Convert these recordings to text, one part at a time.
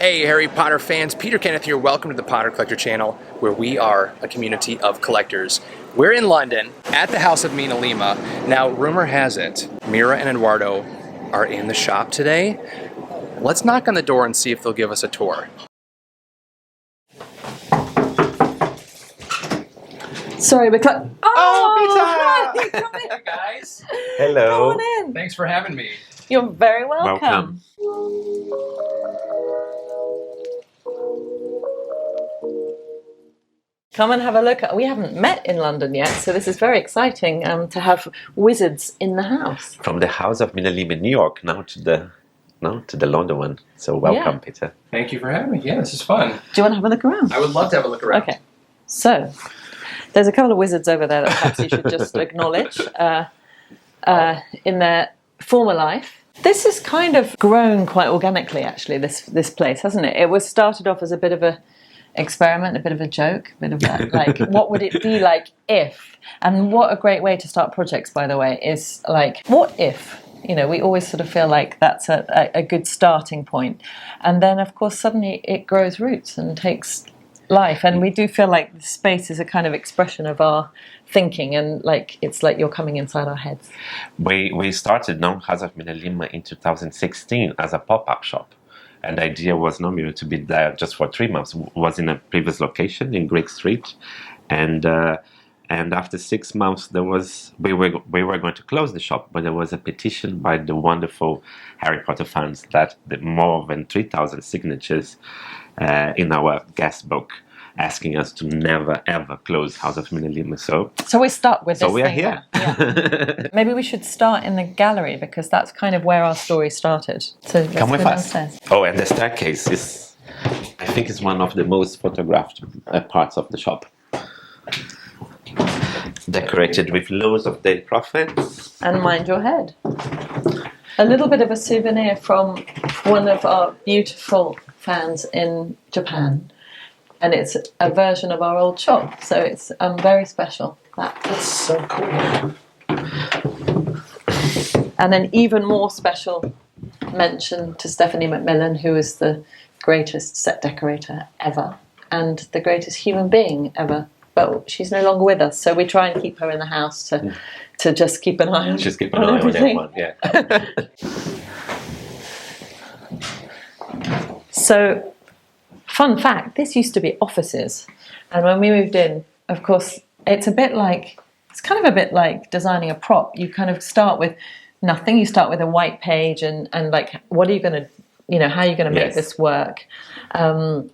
Hey Harry Potter fans, Peter Kenneth here. Welcome to the Potter Collector channel, where we are a community of collectors. We're in London at the house of MinaLima. Now, rumor has it, Mira and Eduardo are in the shop today. Let's knock on the door and see if they'll give us a tour. Sorry, we're Oh, Peter! Hi, come in. Hey guys. Hello. Come on in. Thanks for having me. You're very welcome. Come and have a look. We haven't met in London yet, so this is very exciting to have wizards in the house. From the house of MinaLima in New York now to the London one. So welcome, Yeah. Peter. Thank you for having me. Yeah, this is fun. Do you want to have a look around? I would love to have a look around. Okay. So, there's a couple of wizards over there that perhaps you should just acknowledge in their former life. This has kind of grown quite organically, actually, this place, hasn't it? It was started off as a bit of a experiment, a bit of a joke, a bit of a, like, what would it be like if? And what a great way to start projects, by the way, is like, what if? You know, we always sort of feel like that's a good starting point. And then, of course, suddenly it grows roots and takes life. And we do feel like the space is a kind of expression of our thinking, and like it's like you're coming inside our heads. We started now House of MinaLima in 2016 as a pop-up shop. And the idea was not to be there just for 3 months. It was in a previous location in Greek Street. And after 6 months, we were going to close the shop, but there was a petition by the wonderful Harry Potter fans that more than 3,000 signatures in our guest book, asking us to never ever close House of MinaLima. So we're stuck with this. So we are thing here. now. Yeah. Maybe we should start in the gallery, because that's kind of where our story started. So let's Come with go us. downstairs. Oh, and the staircase is, I think, is one of the most photographed parts of the shop. Decorated with loads of dead prophets. And mind your head. A little bit of a souvenir from one of our beautiful fans in Japan. And it's a version of our old shop, so it's very special. That's so cool. And an even more special mention to Stephanie McMillan, who is the greatest set decorator ever and the greatest human being ever. But she's no longer with us, so we try and keep her in the house to just keep an eye on. Just keep an eye on everyone, yeah. So, fun fact, this used to be offices. And when we moved in, of course, it's kind of a bit like designing a prop. You kind of start with nothing. You start with a white page and like, what are you going to, how are you going to make this work? And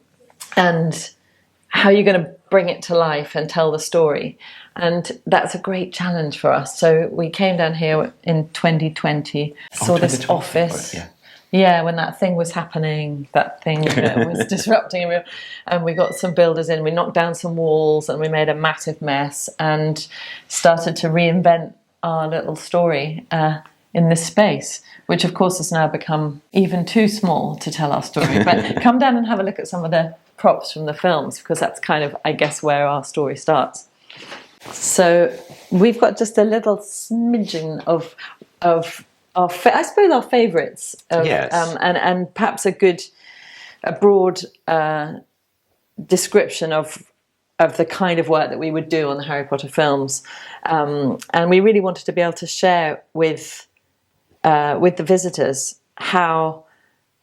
how are you going to bring it to life and tell the story? And that's a great challenge for us. So we came down here in 2020, saw this office. Yeah, when that thing was happening, that thing was disrupting everyone. And we got some builders in, we knocked down some walls, and we made a massive mess and started to reinvent our little story in this space, which of course has now become even too small to tell our story. But come down and have a look at some of the props from the films, because that's kind of, I guess, where our story starts. So we've got just a little smidgen of I suppose our favourites, and perhaps a broad description of the kind of work that we would do on the Harry Potter films, and we really wanted to be able to share with the visitors how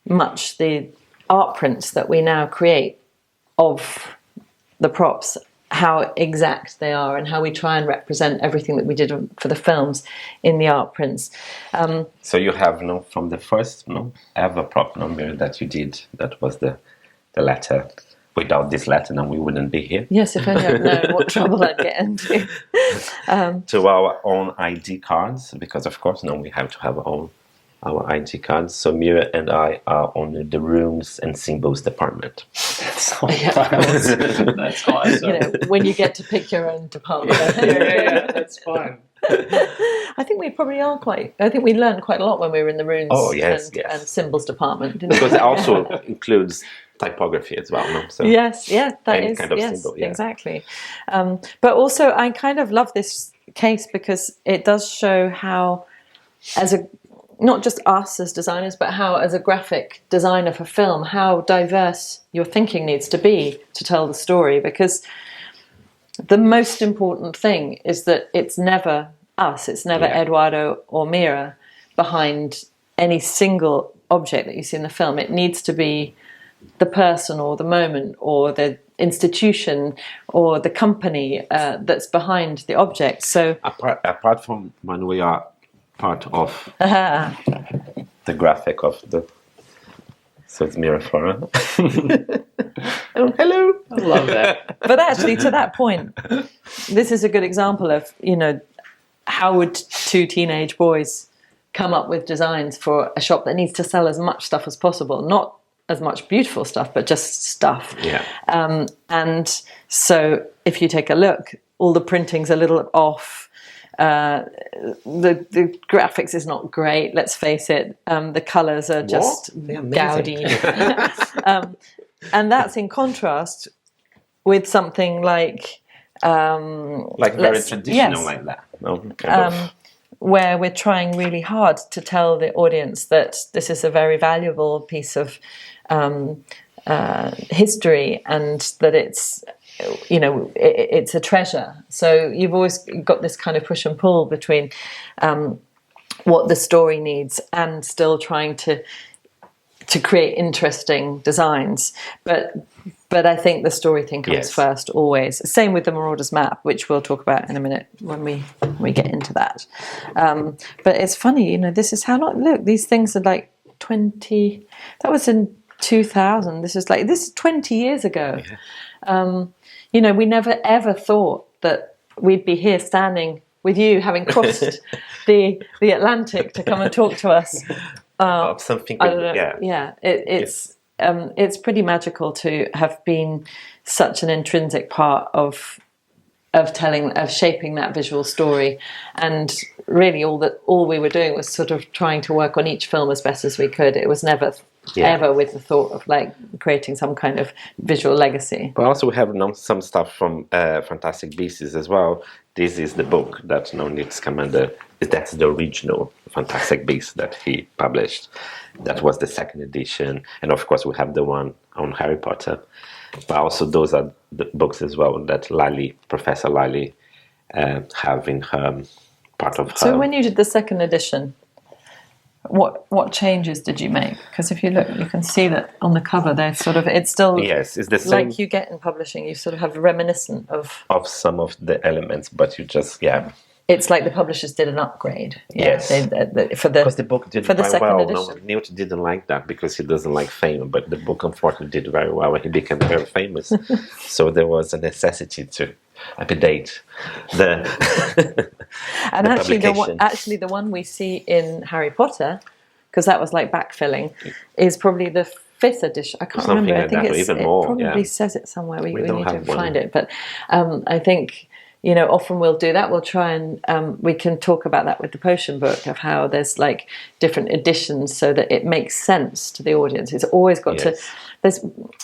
much the art prints that we now create of the props, how exact they are, and how we try and represent everything that we did for the films in the art prints. So you have from the first ever prop number that you did, that was the letter. Without this letter, then we wouldn't be here. Yes, if only I'd known what trouble I'd get into. To our own ID cards, because of course now we have to have our ID cards. So Mira and I are on the rooms and symbols department. That's awesome. That's awesome. When you get to pick your own department. Yeah, that's fun. I think we probably are I think we learned quite a lot when we were in the rooms and symbols department, didn't because we? it also includes typography as well, no? So yes, that is kind of symbol, exactly. But also, I kind of love this case because it does show how, as not just us as designers, but how, as a graphic designer for film, how diverse your thinking needs to be to tell the story. Because the most important thing is that it's never us, it's never Eduardo or Mira behind any single object that you see in the film. It needs to be the person or the moment or the institution or the company that's behind the object. So apart from when we are part of the graphic of the, so it's Mira Flora. Oh, hello. I love that. But actually, to that point, this is a good example of, you know, how would two teenage boys come up with designs for a shop that needs to sell as much stuff as possible, not as much beautiful stuff, but just stuff. Yeah. And so if you take a look, all the printing's a little off. The graphics is not great, let's face it. The colours are just gaudy. And that's in contrast with something like very traditional, like that. No, kind of. Where we're trying really hard to tell the audience that this is a very valuable piece of history, and that it's, you know, it's a treasure. So you've always got this kind of push and pull between what the story needs and still trying to create interesting designs. But I think the story thing comes first always. Same with the Marauder's Map, which we'll talk about in a minute when we get into that. But it's funny, you know, this is how long. Look, these things are like 20. That was in 2000. This is 20 years ago. Yeah. You know, we never ever thought that we'd be here standing with you, having crossed the Atlantic to come and talk to us. Of something. It's pretty magical to have been such an intrinsic part of shaping that visual story. And really all we were doing was sort of trying to work on each film as best as we could. It was never ever with the thought of like creating some kind of visual legacy. But also we have some stuff from Fantastic Beasts as well. This is the book that Nils Scamander, that's the original Fantastic Beasts that he published. That was the second edition. And of course we have the one on Harry Potter. But also those are the books as well that Professor Lally have in her part of her. So when you did the second edition, what changes did you make? Because if you look, you can see that on the cover they're sort of, it's still it's the same, like you get in publishing, you sort of have reminiscent of some of the elements, but you just it's like the publishers did an upgrade. Yes, because the book did for the very second well. edition. No, Newt didn't like that because he doesn't like fame, but the book unfortunately did very well and he became very famous. So there was a necessity to update the and the actually the one we see in Harry Potter, because that was like backfilling, is probably the 5th edition. I can't remember. I think it probably says it somewhere. We need to find it. But I think, you know, often we'll do that. We'll try and we can talk about that with the Potion book, of how there's like different editions so that it makes sense to the audience. It's always got to.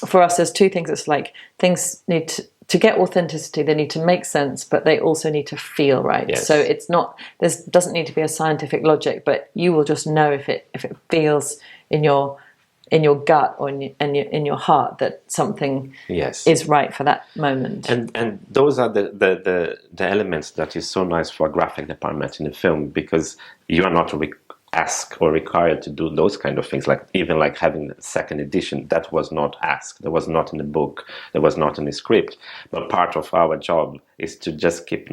For us, there's two things. It's like things need to get authenticity. They need to make sense, but they also need to feel right. Yes. So it's not. There doesn't need to be a scientific logic, but you will just know if it feels in your gut or in your heart that something is right for that moment. And those are the elements that is so nice for a graphic department in a film, because you are not asked or required to do those kind of things. Like even like having the second edition, that was not asked. That was not in the book. That was not in the script. But part of our job is to just keep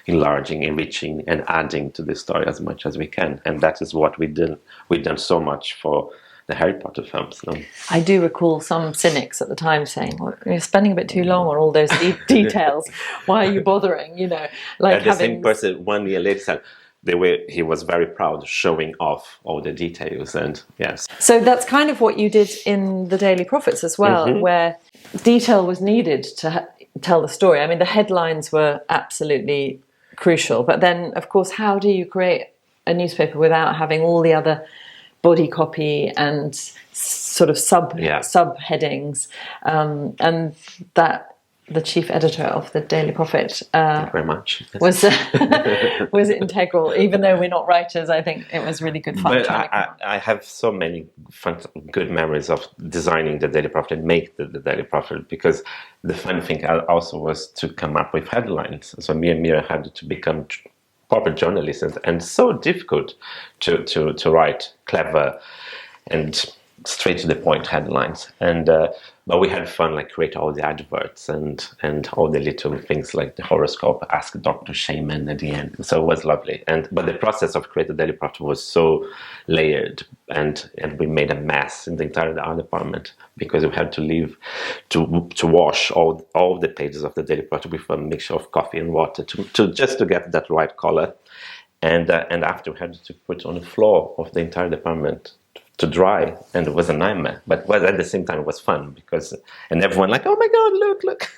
enlarging, enriching, and adding to the story as much as we can. And that is what we did. We've done so much for the Harry Potter films. No? I do recall some cynics at the time saying, well, "You're spending a bit too long on all those details. Why are you bothering?" You know, like and the same person 1 year later said he was very proud showing off all the details. And yes, so that's kind of what you did in the Daily Prophets as well, where detail was needed to tell the story. I mean, the headlines were absolutely crucial, but then, of course, how do you create a newspaper without having all the other body copy and sort of subheadings, and that the chief editor of the Daily Prophet, Thank you very much. was was integral. Even though we're not writers, I think it was really good fun. But I have so many good memories of designing the Daily Prophet and make the Daily Prophet, because the fun thing also was to come up with headlines. So me and Mira had to become proper journalists, and so difficult to write clever and straight to the point headlines. And but we had fun, like create all the adverts and all the little things like the horoscope, ask Dr. Shaman at the end. So it was lovely. But the process of creating Daily Prophet was so layered, and we made a mess in the entire art department, because we had to leave to wash all the pages of the Daily Prophet with a mixture of coffee and water to just to get that right color. And after we had to put on the floor of the entire department to dry, and it was a nightmare, but at the same time it was fun, because everyone like, oh my god, look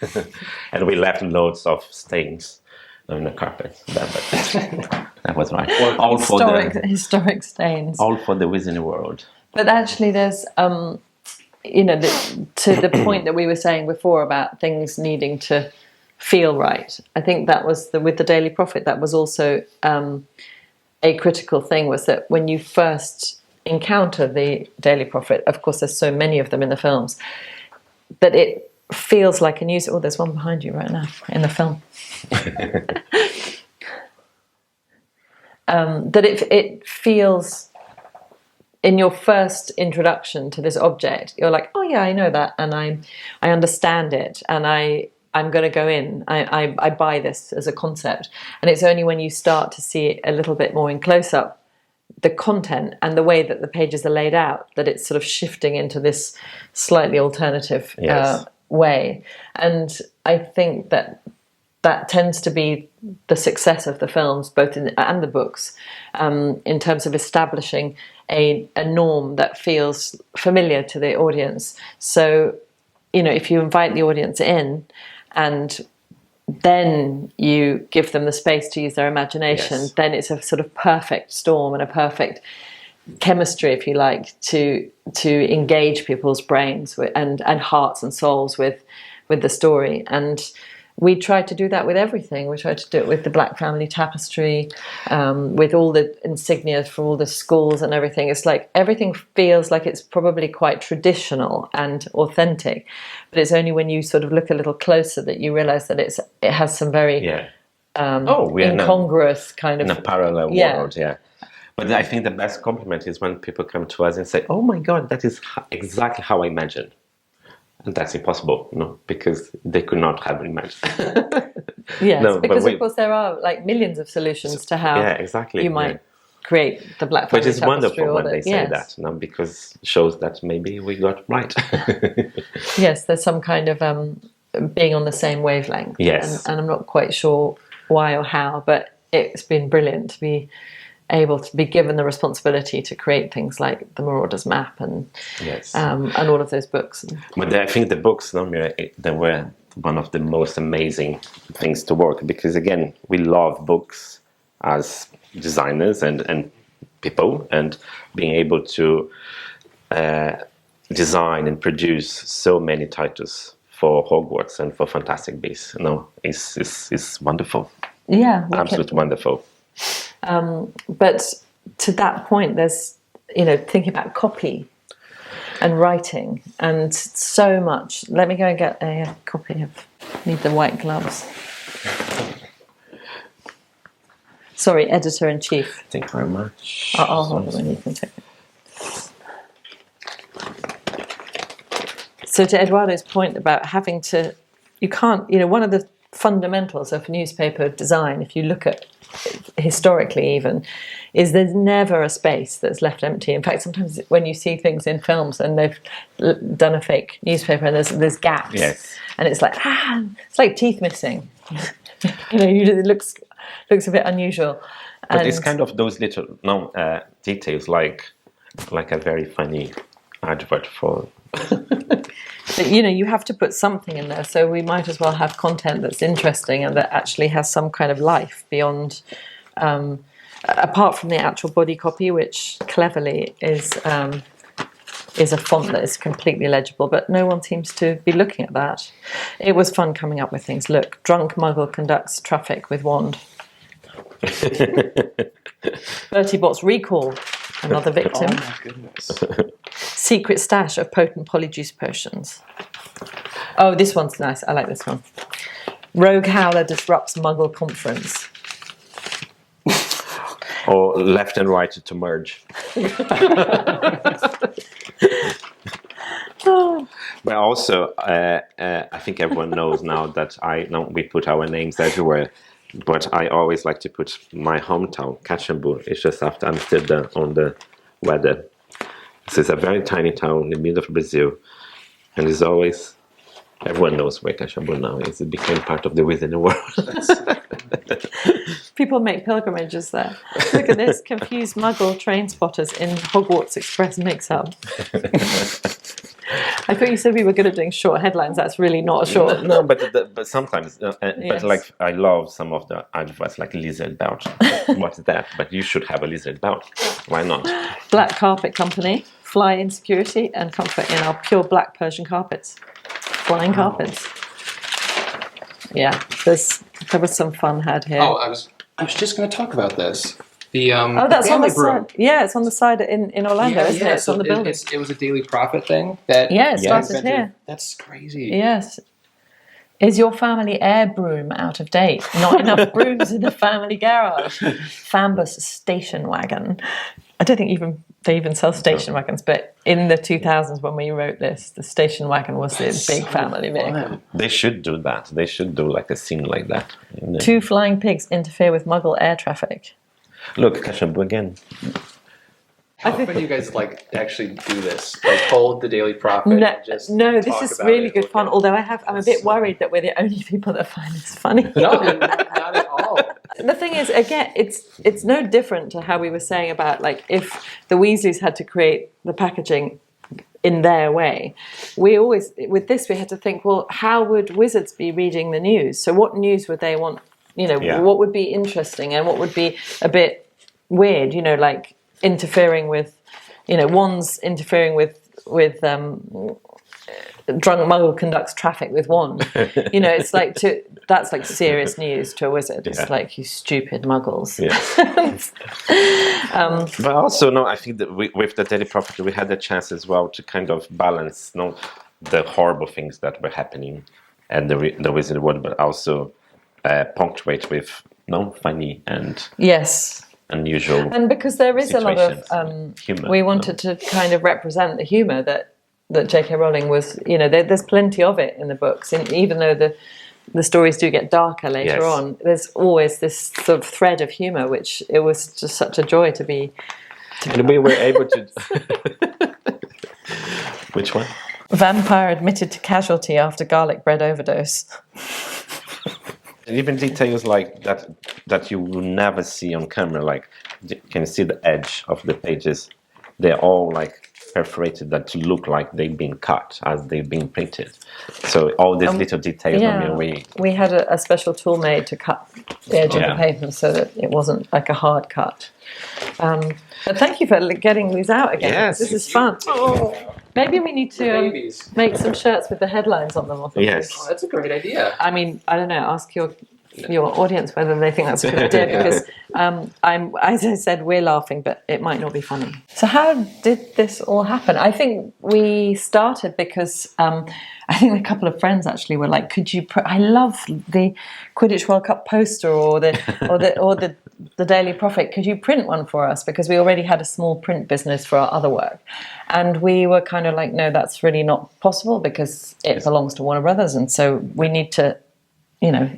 and we left loads of stains on the carpet. That was right. All historic stains, all for the Wizarding World. But actually there's to the point that we were saying before about things needing to feel right, I think that was with the Daily Prophet, that was also a critical thing, was that when you first encounter the Daily Prophet, of course there's so many of them in the films, that it feels like a news. Oh, there's one behind you right now in the film. That it feels, in your first introduction to this object, you're like, oh yeah, I know that, and I understand it, and I'm going to go in. I buy this as a concept. And it's only when you start to see it a little bit more in close-up, the content and the way that the pages are laid out, that it's sort of shifting into this slightly alternative way. And I think that tends to be the success of the films, both and the books, in terms of establishing a norm that feels familiar to the audience. So, if you invite the audience in and then you give them the space to use their imagination, then it's a sort of perfect storm and a perfect chemistry, if you like, to engage people's brains and hearts and souls with the story. And we try to do that with everything. We try to do it with the Black Family Tapestry, with all the insignia for all the schools and everything. It's like everything feels like it's probably quite traditional and authentic, but it's only when you sort of look a little closer that you realise that it has some very incongruous kind of... In a parallel world, yeah. But I think the best compliment is when people come to us and say, oh my God, that is exactly how I imagined. And that's impossible, because they could not have imagined. Yes, because of course there are like millions of solutions to how you might create the Black Family Tapestry. Which is wonderful when they say that, because it shows that maybe we got right. Yes, there's some kind of being on the same wavelength. Yes. And I'm not quite sure why or how, but it's been brilliant to be able to be given the responsibility to create things like the Marauder's Map and all of those books. But I think the books, they were one of the most amazing things to work, because again, we love books as designers and people, and being able to design and produce so many titles for Hogwarts and for Fantastic Beasts, is wonderful. Yeah, absolutely wonderful. But to that point, there's, thinking about copy and writing and so much. Let me go and get a copy of, need the white gloves. Sorry, Editor-in-Chief. Thank you very much. I'll hold it when you can take it. So to Eduardo's point about having to, you can't, one of the fundamentals of newspaper design, if you look at historically even, is there's never a space that's left empty. In fact, sometimes when you see things in films and they've done a fake newspaper and there's gaps, and it's like it's like teeth missing. It looks a bit unusual. But it's kind of those little details, like a very funny advert for. But, you have to put something in there, so we might as well have content that's interesting and that actually has some kind of life beyond, apart from the actual body copy, which cleverly is is a font that is completely legible, but no one seems to be looking at that. It was fun coming up with things. Look, drunk muggle conducts traffic with wand. Bertie Bott's recall, another victim. Oh my goodness. Secret stash of potent polyjuice potions. Oh, this one's nice. I like this one. Rogue Howler disrupts Muggle conference. Or left and right to merge. But also, I think everyone knows now that we put our names everywhere. But I always like to put my hometown, Caxambu. It's just after Amsterdam on the weather. This is a very tiny town in the middle of Brazil, and it's always everyone knows where Caxambu now is. It became part of the Wizarding World. People make pilgrimages there. Look at this. Confused Muggle train spotters in Hogwarts Express mix-up. I thought you said we were good at doing short headlines. That's really not a short. No, but sometimes, Yes. but like I love some of the adverts, like lizard belt. What's that? But you should have a lizard belt. Why not? Black Carpet Company. Fly in security and comfort in our pure black Persian carpets. Flying carpets. Yeah, there was some fun had here. Oh, I was just going to talk about this. The That's on the broom. side. Yeah, it's on the side in Orlando, isn't it? It's so on the building. It was a Daily Prophet thing that. Yeah, it started here. That's crazy. Yes. Is your family air broom out of date? Not enough brooms in the family garage. Fambus station wagon. I don't think they even sell station wagons, but in the 2000s when we wrote this, the station wagon was the big family vehicle. They should do that. They should do like a scene like that. Two flying pigs interfere with Muggle air traffic. Look, Caxambu again. How often do you guys actually do this? Like hold the Daily Prophet and just this talk is about really it? good fun. Although I'm a bit worried that we're the only people that find this funny. No, not at all. The thing is, again, it's no different to how we were saying about like if the Weasleys had to create the packaging in their way. We always with this we had to think, well, how would wizards be reading the news? So what news would they want? What would be interesting and what would be a bit weird? Like interfering with, wands interfering with drunk muggle conducts traffic with wand. It's like that's like serious news to a wizard. It's like, you stupid muggles. But also, no, I think that with the Daily Prophet, we had a chance as well to kind of balance, the horrible things that were happening and the wizard world, but also punctuate with funny and unusual. And because there is a lot of humor, we wanted to kind of represent the humor that J.K. Rowling was, there's plenty of it in the books, and even though the stories do get darker later on, there's always this sort of thread of humor, which it was just such a joy to be. And we were able to. Which one? Vampire admitted to casualty after garlic bread overdose. And even details like that you will never see on camera, like you can see the edge of the pages. They're all like perforated that to look like they've been cut as they've been printed. So all these little details. We had a special tool made to cut the edge of the paper so that it wasn't like a hard cut. But thank you for getting these out again. Yes, this is fun. Maybe we need to make some shirts with the headlines on them or something. Yes. Oh, that's a great idea. I mean, I don't know. Ask your audience whether they think that's a good idea, because as I said, we're laughing, but it might not be funny. So how did this all happen? I think we started because I think a couple of friends actually were like, "Could you? I love the Quidditch World Cup poster or the Daily Prophet. Could you print one for us?" Because we already had a small print business for our other work, and we were kind of like, "No, that's really not possible because it belongs to Warner Brothers, and so we need to."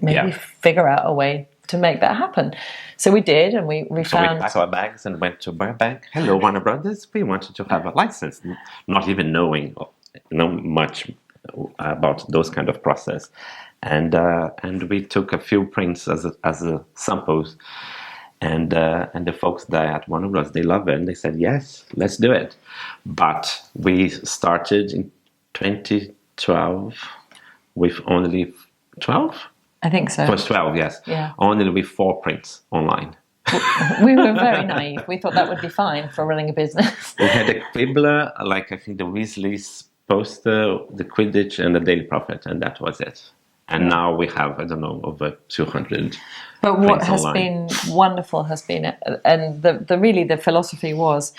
Maybe figure out a way to make that happen. So we did, and we found... So we packed our bags and went to Burbank. Hello, Warner Brothers. We wanted to have a license, not even knowing much about those kind of process. And we took a few prints as a samples. And the folks there at Warner Bros., they love it, and they said, yes, let's do it. But we started in 2012 with only 12? I think so. First 12, yes. Yeah. Only with 4 prints online. we were very naive. We thought that would be fine for running a business. We had a Quibbler, like I think the Weasleys poster, the Quidditch, and the Daily Prophet, and that was it. And now we have, I don't know, over 200. But what things has online. been wonderful has been, and the philosophy was,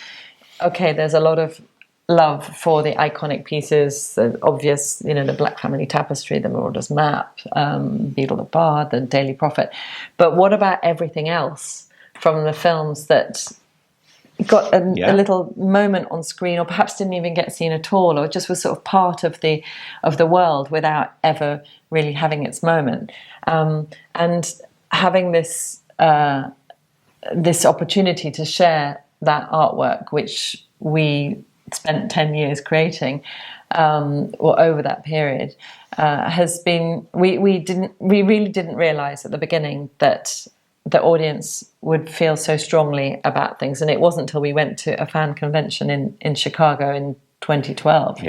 okay, there's a lot of love for the iconic pieces, the obvious, the Black Family Tapestry, the Marauder's Map, Beadle the Bard, the Daily Prophet. But what about everything else from the films that got a little moment on screen, or perhaps didn't even get seen at all, or just was sort of part of the world without ever really having its moment, and having this opportunity to share that artwork, which we spent 10 years creating, or over that period, has been. We really didn't realize at the beginning that the audience would feel so strongly about things, and it wasn't until we went to a fan convention in Chicago in 2012,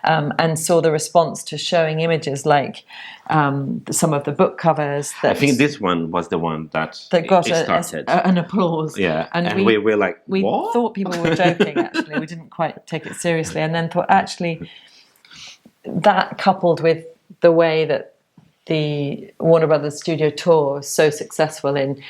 and saw the response to showing images like some of the book covers. That I think this one was the one that got it started. an applause. Yeah, and we were like, we what? thought people were joking. Actually, we didn't quite take it seriously, and then thought actually that coupled with the way that the Warner Brothers studio tour was so successful in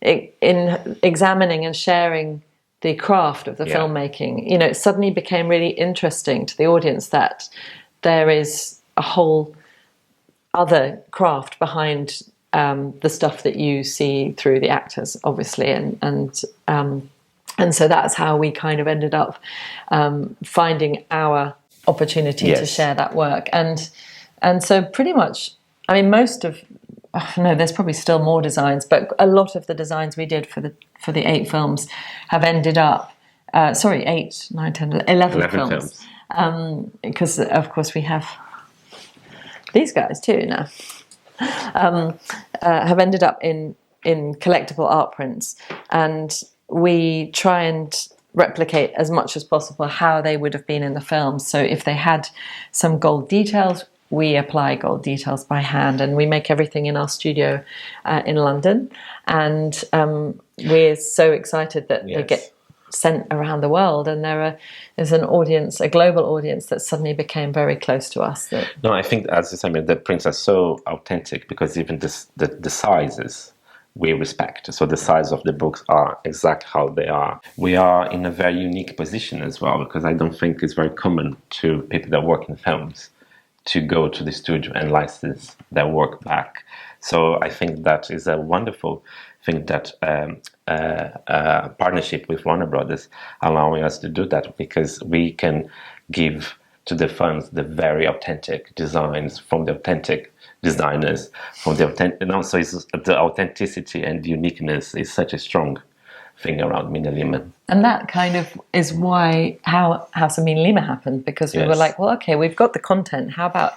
examining and sharing the craft of the filmmaking, it suddenly became really interesting to the audience that there is a whole other craft behind the stuff that you see through the actors, obviously, and so that's how we kind of ended up finding our opportunity to share that work, and so pretty much, I mean, most of, there's probably still more designs, but a lot of the designs we did for the 8 films have ended up, 8, 9, 10, 11 films. Because, of course, we have these guys too now, have ended up in collectible art prints. And we try and replicate as much as possible how they would have been in the films. So if they had some gold details, we apply gold details by hand, and we make everything in our studio in London. And we're so excited that they get sent around the world, and there's an audience, a global audience, that suddenly became very close to us. No, I think, as you said, the prints are so authentic because even the sizes we respect. So the size of the books are exactly how they are. We are in a very unique position as well, because I don't think it's very common to people that work in films to go to the studio and license their work back. So I think that is a wonderful thing, that partnership with Warner Brothers allowing us to do that, because we can give to the fans the very authentic designs from the authentic designers, from the authentic, and also the authenticity and uniqueness is such a strong thing around MinaLima. And that kind of is why House of MinaLima happened, because we were like, well, okay, we've got the content. How about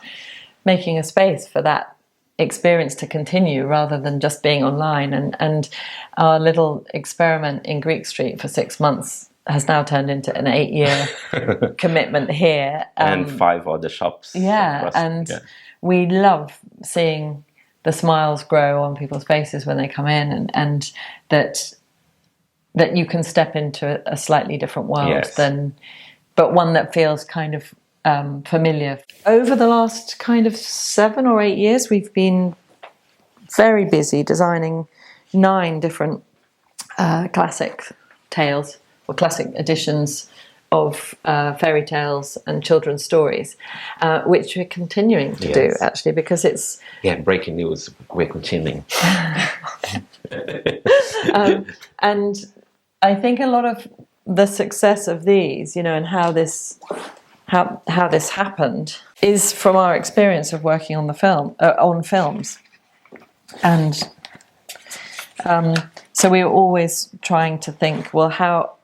making a space for that experience to continue rather than just being online? And our little experiment in Greek Street for 6 months has now turned into an 8-year commitment here. And 5 other shops. We love seeing the smiles grow on people's faces when they come in, and that you can step into a slightly different world but one that feels kind of familiar. Over the last kind of 7 or 8 years, we've been very busy designing 9 different classic tales, or classic editions of fairy tales and children's stories, which we're continuing to do, actually, because it's... Yeah, breaking news, we're continuing. And I think a lot of the success of these, and how this happened, is from our experience of working on on films, and so we were always trying to think, well, how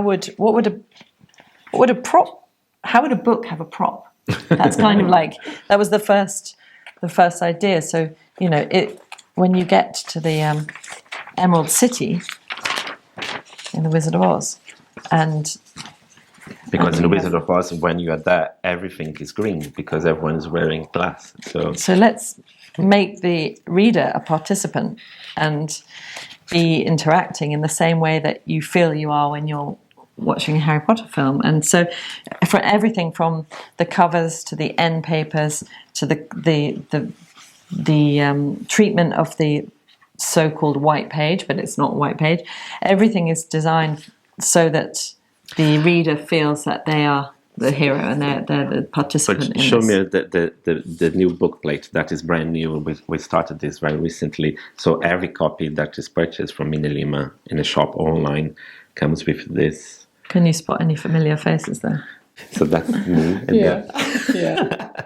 would a book have a prop? That's kind of like, that was the first idea. So when you get to the Emerald City in the Wizard of Oz, and because in the Wizard of Oz, when you are there, everything is green because everyone is wearing glass. So let's make the reader a participant, and be interacting in the same way that you feel you are when you're watching a Harry Potter film. And so for everything from the covers to the end papers to the treatment of the so-called white page, but it's not a white page, everything is designed so that the reader feels that they are the hero and they're the participant. But show me the new book plate that is brand new. We started this very recently. So every copy that is purchased from MinaLima in a shop or online comes with this. Can you spot any familiar faces there? So that's me. And Yeah.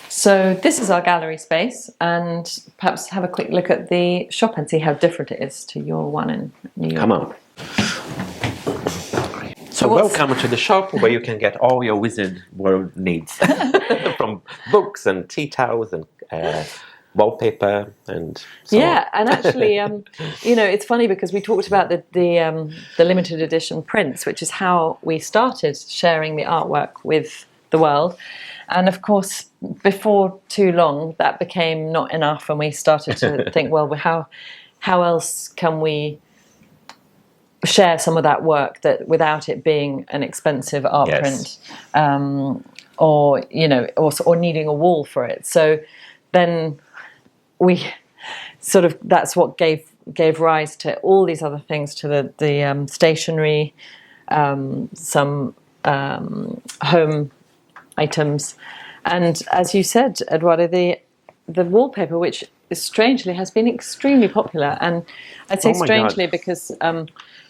So this is our gallery space, and perhaps have a quick look at the shop and see how different it is to your one in New York. Come on. So welcome to the shop where you can get all your wizard world needs, from books and tea towels and wallpaper and so on. And actually, it's funny because we talked about the limited edition prints, which is how we started sharing the artwork with the world. And of course, before too long, that became not enough, and we started to think, well, how else can we share some of that work that without it being an expensive art print, or needing a wall for it. So then we sort of, that's what gave rise to all these other things, to the stationery, some home items, and as you said, Eduardo, the wallpaper, which strangely has been extremely popular. And I'd say strangely because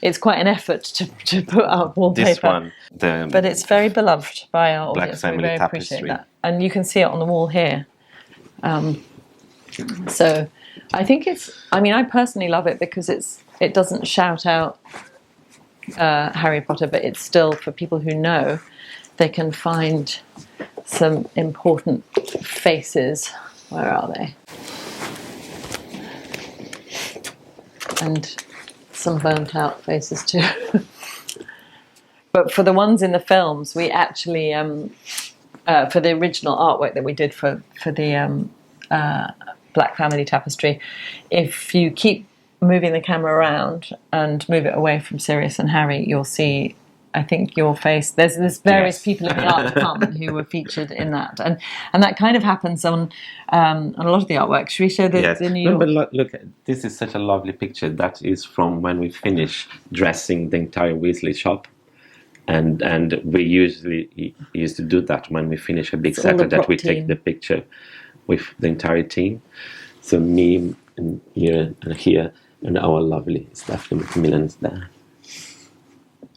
it's quite an effort to put out wallpaper. This one, but it's very beloved by our audience. Black We very tapestry. appreciate that. And you can see it on the wall here. So I think I personally love it because it doesn't shout out Harry Potter, but it's still, for people who know, they can find some important faces. Where are they? And some burnt out faces too. But for the ones in the films, we actually, for the original artwork that we did for the Black Family Tapestry, if you keep moving the camera around and move it away from Sirius and Harry, you'll see, I think, your face. There's various people in the art department who were featured in that, and that kind of happens on a lot of the artwork. Should we show the New York? No, but look, this is such a lovely picture. That is from when we finish dressing the entire Weasley shop, and we usually used to do that when we finish a big set, that we take the picture with the entire team. So me and here and our lovely Stephanie McMillan's there.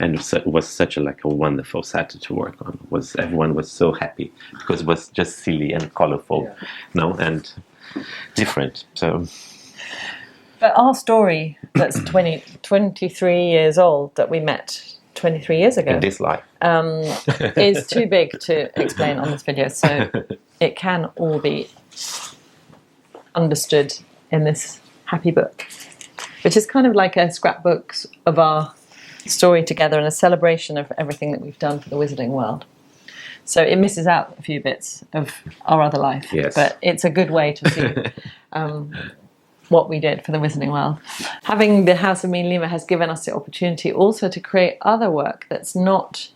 And it was such a wonderful set to work on. Everyone was so happy because it was just silly and colorful, and different. So, but our story, that's 23 years old, that we met 23 years ago, in this life, is too big to explain on this video. So it can all be understood in this happy book, which is kind of like a scrapbook of our story together and a celebration of everything that we've done for the Wizarding world. So it misses out a few bits of our other life, but it's a good way to see what we did for the Wizarding world. Having the House of MinaLima has given us the opportunity also to create other work that's not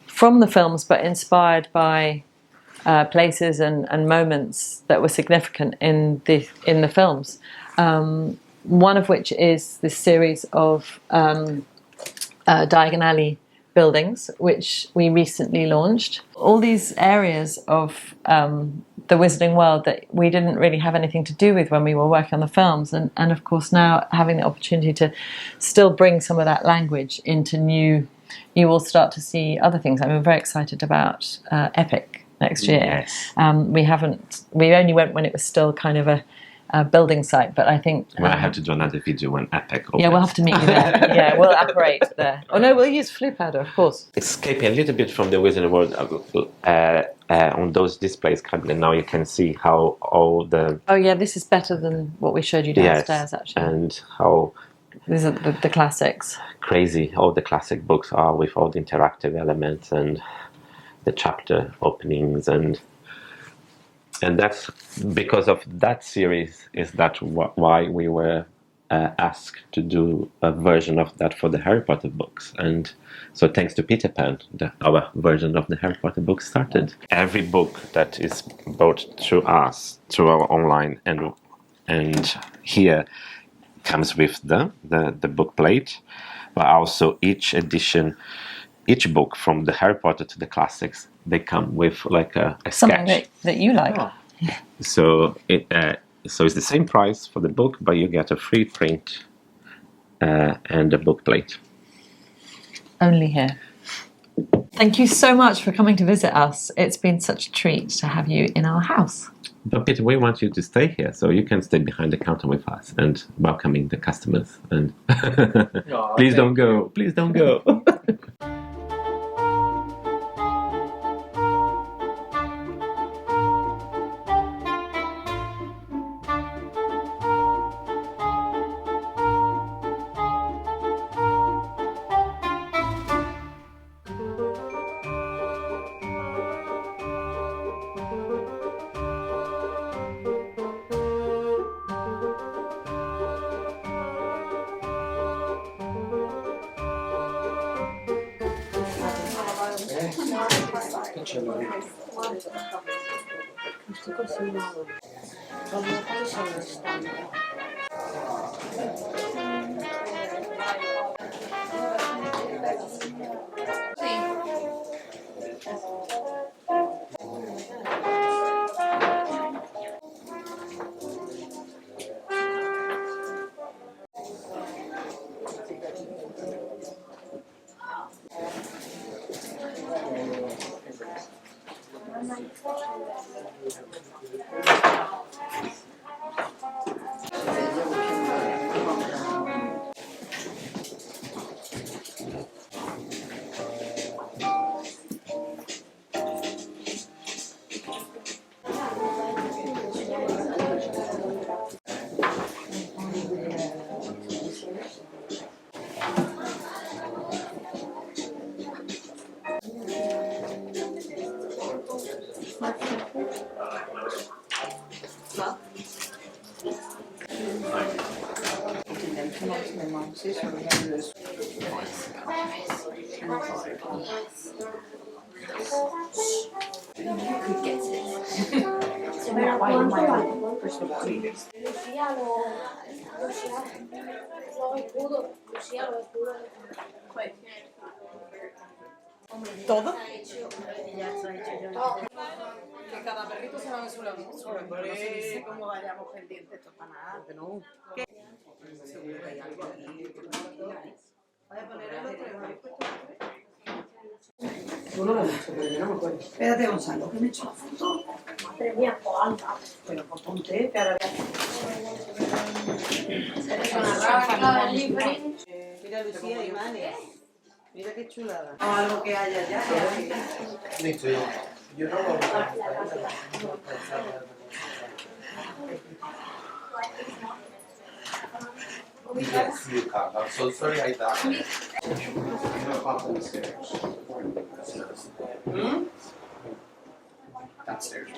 from the films but inspired by places and moments that were significant in the films. One of which is this series of Diagon Alley buildings, which we recently launched. All these areas of the Wizarding world that we didn't really have anything to do with when we were working on the films, and of course now having the opportunity to still bring some of that language into new, you will start to see other things. I'm very excited about Epic next year. We only went when it was still kind of a building site, but I think I have to do another video when Epic opens. Yeah, we'll have to meet you there. Yeah, we'll apparate there. Oh no, we'll use Flipado, of course. Escaping a little bit from the Wizarding world, on those displays currently now you can see how all the... Oh yeah, this is better than what we showed you downstairs, actually. And how... These are the classics. Crazy all the classic books are, with all the interactive elements and the chapter openings, and that's because of that series, is that why we were asked to do a version of that for the Harry Potter books. And so thanks to Peter Pan, our version of the Harry Potter book started. Every book that is bought through us, through our online and here comes with the book plate, but also each edition, each book from the Harry Potter to the classics, they come with like a Something sketch. that you like. Oh. So so it's the same price for the book, but you get a free print and a book plate. Only here. Thank you so much for coming to visit us. It's been such a treat to have you in our house. But Peter, we want you to stay here, so you can stay behind the counter with us and welcoming the customers. And please don't go. Please don't go. ¿Todo? Que cada perrito se va en su lado. No sé cómo vayamos pendientes esto para nada. No. Seguro que hay algo aquí. Vaya a poner el otro. Tú no lo has hecho, pero yo no me acuerdo. Espérate, Gonzalo, que me he hecho la foto. Madre mía, anda. Pero pues ponte, que ahora mira, Lucía y Manes. Mira qué chulada. Algo que haya ya. Listo, yo no lo Yes, you can. I'm so sorry I died. Downstairs.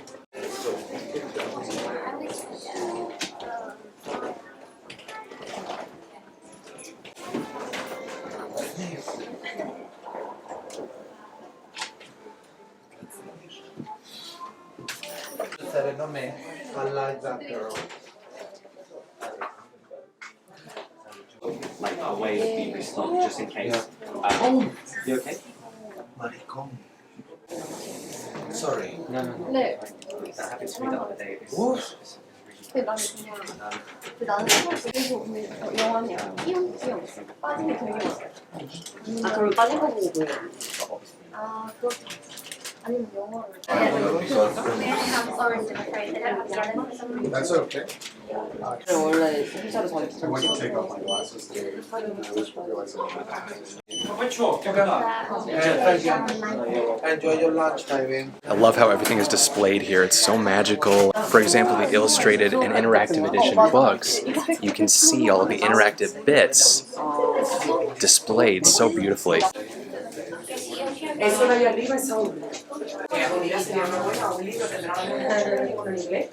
Sarebbe a me, I like that girl. Like a way of being restocked just in case. You okay? Maricón. Sorry. No. That happened to me the other day. What? 그럼 빠진 거 보고 보여요. 아, 그렇구나. 아니면 영어를. I'm orange, I'm afraid. They don't have yellow. That's okay. 원래 회사로 자기 I went to take off my glasses today. I realized Enjoy your lunch, David. I love how everything is displayed here. It's so magical. For example, the illustrated and interactive edition books. You can see all of the interactive bits displayed so beautifully. Eso de ahí arriba es hombre. Mira, sería una buena, un libro tendrá un libro con el inglés.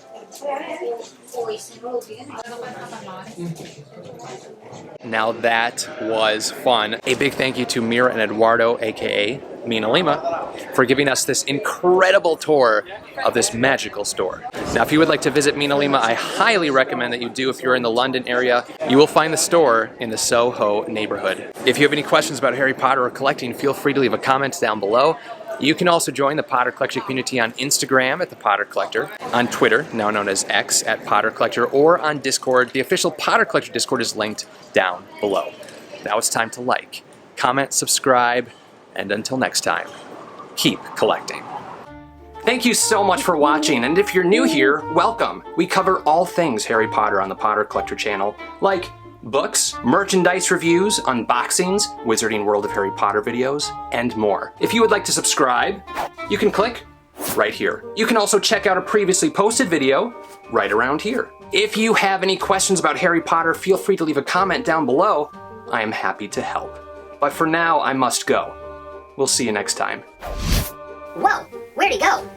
Now that was fun. A big thank you to Mira and Eduardo, aka MinaLima, for giving us this incredible tour of this magical store. Now, if you would like to visit MinaLima, I highly recommend that you do if you're in the London area. You will find the store in the Soho neighborhood. If you have any questions about Harry Potter or collecting, feel free to leave a comment down below. You can also join the Potter Collector community on Instagram at The Potter Collector, on Twitter, now known as X, at Potter Collector, or on Discord. The official Potter Collector Discord is linked down below. Now it's time to like, comment, subscribe, and until next time, keep collecting. Thank you so much for watching, and if you're new here, welcome. We cover all things Harry Potter on the Potter Collector channel, like books, merchandise reviews, unboxings, Wizarding World of Harry Potter videos, and more. If you would like to subscribe, you can click right here. You can also check out a previously posted video right around here. If you have any questions about Harry Potter, feel free to leave a comment down below. I am happy to help. But for now, I must go. We'll see you next time. Whoa, where'd he go?